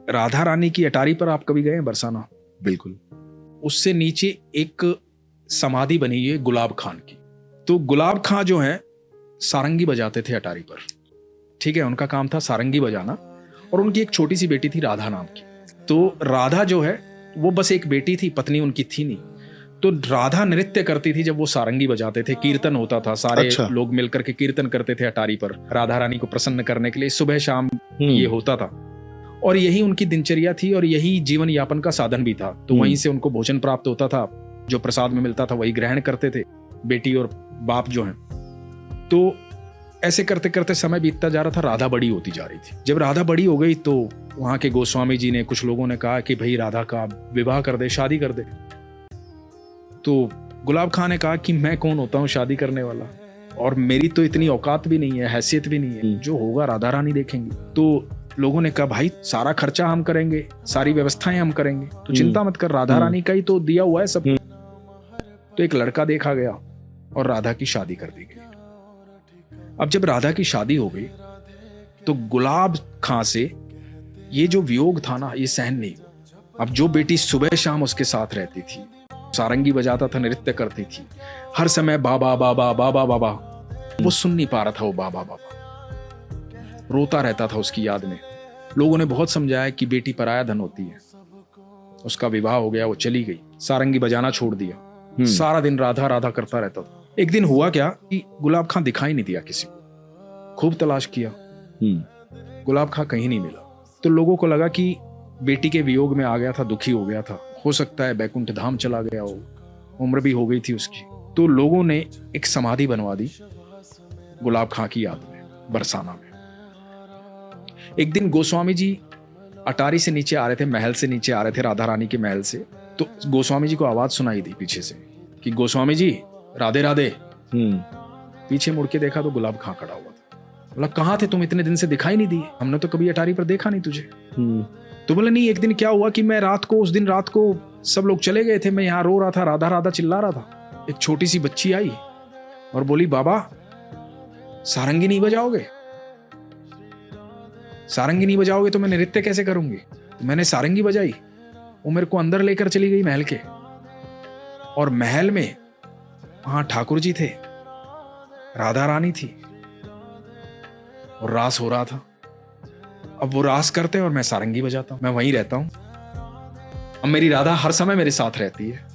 राधा रानी की अटारी पर आप कभी गए हैं बरसाना? बिल्कुल। उससे नीचे एक समाधि बनी है गुलाब खान की। तो गुलाब खान जो है सारंगी बजाते थे अटारी पर, ठीक है, उनका काम था सारंगी बजाना। और उनकी एक छोटी सी बेटी थी राधा नाम की। तो राधा जो है वो बस एक बेटी थी, पत्नी उनकी थी नहीं। तो राधा नृत्य करती थी जब वो सारंगी बजाते थे, कीर्तन होता था, सारे लोग मिलकर के कीर्तन करते थे अटारी पर राधा रानी को प्रसन्न करने के लिए। सुबह शाम ये होता था और यही उनकी दिनचर्या थी और यही जीवन यापन का साधन भी था। तो वहीं से उनको भोजन प्राप्त होता था, जो प्रसाद में मिलता था वही ग्रहण करते थे बेटी और बाप जो हैं। तो ऐसे करते करते समय बीतता जा रहा था, राधा बड़ी होती जा रही थी। जब राधा बड़ी हो गई तो वहां के गोस्वामी जी ने, कुछ लोगों ने कहा कि भाई राधा का विवाह कर दे, शादी कर दे। तो गुलाब खान ने कहा कि मैं कौन होता हूँ शादी करने वाला, और मेरी तो इतनी औकात भी नहीं है, हैसियत भी नहीं है, जो होगा राधा रानी देखेंगी। तो लोगों ने कहा भाई सारा खर्चा हम करेंगे, सारी व्यवस्थाएं हम करेंगे, तो चिंता मत कर, राधा रानी का ही तो दिया हुआ है सब। तो एक लड़का देखा गया और राधा की शादी कर दी गई। अब जब राधा की शादी हो गई तो गुलाब खां से ये जो वियोग था ना, ये सहन नहीं हुआ। अब जो बेटी सुबह शाम उसके साथ रहती थी, सारंगी बजाता था, नृत्य करती थी, हर समय बाबा बाबा बाबा बाबा, वो सुन नहीं पा रहा था, वो बाबा बाबा रोता रहता था उसकी याद में। लोगों ने बहुत समझाया कि बेटी पराया धन होती है। उसका विवाह हो गया, वो चली गई, सारंगी बजाना छोड़ दिया, सारा दिन राधा राधा करता रहता था। एक दिन हुआ क्या कि गुलाब खां दिखाई नहीं दिया किसी को, खूब तलाश किया, गुलाब खां कहीं नहीं मिला। तो लोगों को लगा कि बेटी के वियोग में आ गया था, दुखी हो गया था, हो सकता है बैकुंठ धाम चला गया हो, उम्र भी हो गई थी उसकी। तो लोगों ने एक समाधि बनवा दी गुलाब खां की याद में बरसाना में। एक दिन गोस्वामी जी अटारी से नीचे आ रहे थे, महल से नीचे आ रहे थे, राधा रानी के महल से। तो गोस्वामी जी को आवाज सुनाई दी पीछे से कि गोस्वामी जी राधे राधे। पीछे मुड़ के देखा तो गुलाब खां खड़ा हुआ था। बोला कहाँ थे तुम, इतने दिन से दिखाई नहीं दिए, हमने तो कभी अटारी पर देखा नहीं तुझे। तो बोला नहीं, एक दिन क्या हुआ कि मैं रात को, उस दिन रात को सब लोग चले गए थे, मैं यहाँ रो रहा था, राधा राधा चिल्ला रहा था। एक छोटी सी बच्ची आई और बोली बाबा सारंगी नहीं बजाओगे, सारंगी नहीं बजाओगे तो मैं नृत्य कैसे करूंगी। तो मैंने सारंगी बजाई, वो मेरे को अंदर लेकर चली गई महल के, और महल में वहां ठाकुर जी थे, राधा रानी थी और रास हो रहा था। अब वो रास करते और मैं सारंगी बजाता हूं, मैं वहीं रहता हूं। अब मेरी राधा हर समय मेरे साथ रहती है।